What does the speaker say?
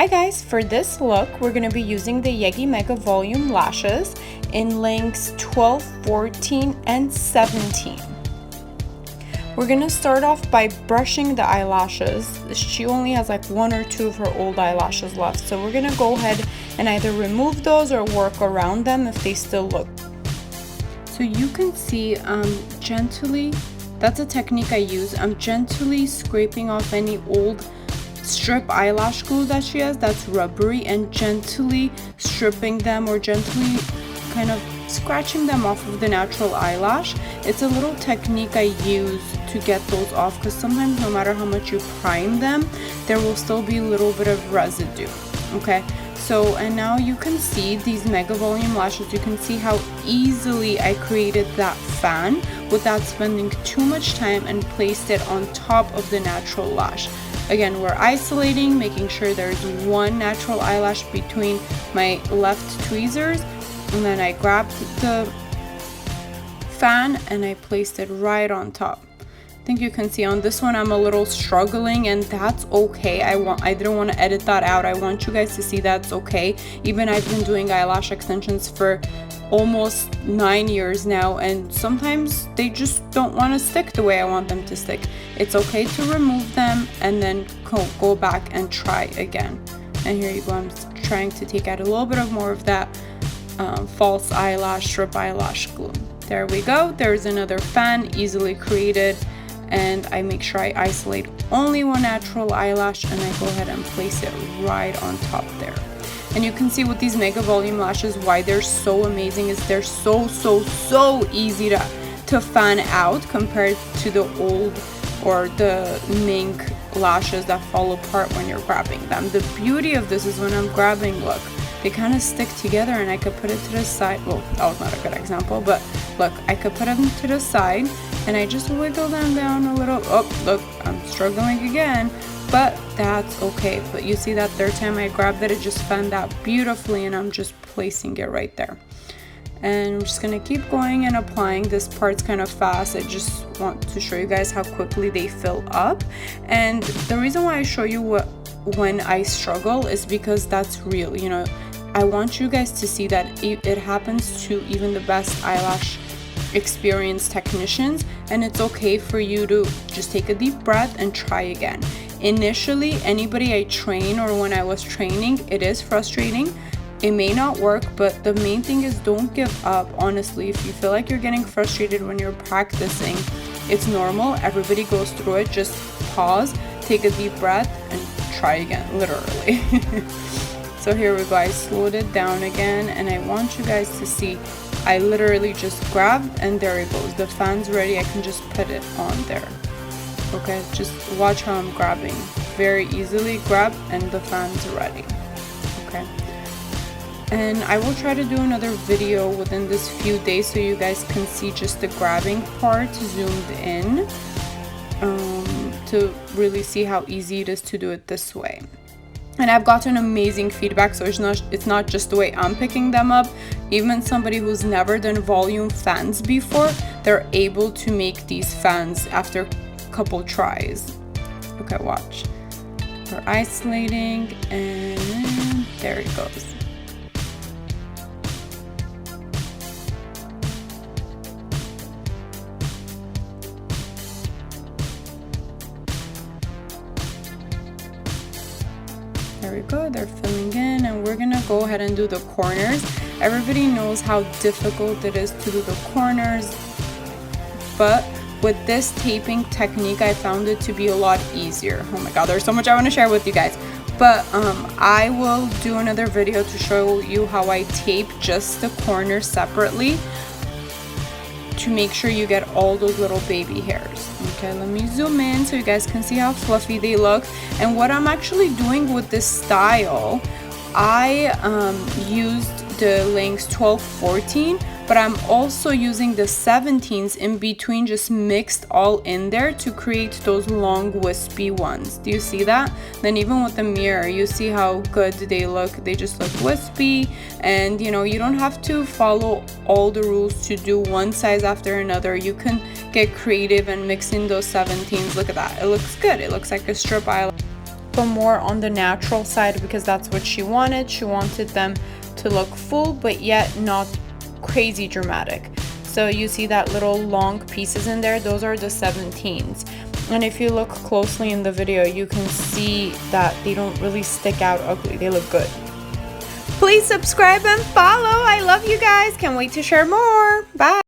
Hi guys, for this look we're going to be using the Yegi Mega Volume lashes in lengths 12, 14, and 17. We're going to start off by brushing the eyelashes. She only has like one or two of her old eyelashes left, so we're going to go ahead and either remove those or work around them if they still look. So you can see gently, that's a technique I use. I'm gently scraping off any old strip eyelash glue that she has that's rubbery and gently stripping them or gently kind of scratching them off of the natural eyelash. It's a little technique I use to get those off because sometimes no matter how much you prime them, there will still be a little bit of residue. Okay, so and now you can see these Mega Volume lashes. You can see how easily I created that fan without spending too much time and placed it on top of the natural lash. Again, we're isolating, making sure there's one natural eyelash between my left tweezers, and then I grabbed the fan and I placed it right on top. I think you can see on this one I'm a little struggling, and that's okay. I didn't want to edit that out. I want you guys to see that's okay. Even I've been doing eyelash extensions for almost 9 years now, and sometimes they just don't want to stick the way I want them to stick. It's okay to remove them and then go back and try again. And here you go, I'm trying to take out a little bit of more of that false eyelash, strip eyelash glue. There we go, there's another fan easily created, and I make sure I isolate only one natural eyelash and I go ahead and place it right on top there. And you can see with these Mega Volume lashes why they're so amazing is they're so easy to fan out compared to the old or the mink lashes that fall apart when you're grabbing them. The beauty of this is when I'm grabbing, look, they kind of stick together and I could put it to the side. Well, that was not a good example, but look, I could put them to the side and I just wiggle them down a little. Oh, look, I'm struggling again. But that's okay. But you see that third time I grabbed it just fanned out beautifully, and I'm just placing it right there. And I'm just gonna keep going and applying. This part's kind of fast. I just want to show you guys how quickly they fill up. And the reason why I show you when I struggle is because that's real. You know, I want you guys to see that it happens to even the best eyelash experienced technicians, and it's okay for you to just take a deep breath and try again. Initially, anybody I train or when I was training, it is frustrating. It may not work, but the main thing is don't give up. Honestly, if you feel like you're getting frustrated when you're practicing, it's normal. Everybody goes through it. Just pause, take a deep breath, and try again, literally. So here we go. I slowed it down again, and I want you guys to see I literally just grabbed and there it goes. The fan's ready. I can just put it on there. Okay, just watch how I'm grabbing. Very easily grab and the fan's ready. Okay, and I will try to do another video within this few days so you guys can see just the grabbing part zoomed in, to really see how easy it is to do it this way. And I've gotten amazing feedback, so it's not just the way I'm picking them up. Even somebody who's never done volume fans before, they're able to make these fans after couple tries. Okay, watch. We're isolating and there it goes. There we go, they're filling in, and we're gonna go ahead and do the corners. Everybody knows how difficult it is to do the corners, but with this taping technique, I found it to be a lot easier. Oh my god, there's so much I want to share with you guys. But I will do another video to show you how I tape just the corners separately to make sure you get all those little baby hairs. Okay, let me zoom in so you guys can see how fluffy they look. And what I'm actually doing with this style, I used the lengths 12, 14, but I'm also using the 17s in between, just mixed all in there to create those long wispy ones. Do you see that? Then even with the mirror, you see how good they look. They just look wispy, and you know, you don't have to follow all the rules to do one size after another. You can get creative and mix in those 17s. Look at that, it looks good. It looks like a strip eyelash. but more on the natural side because that's what she wanted. She wanted them to look full but yet not crazy dramatic. So you see that little long pieces in there, those are the 17s. And if you look closely in the video, you can see that they don't really stick out ugly, they look good. Please subscribe and follow. I love you guys. Can't wait to share more. Bye.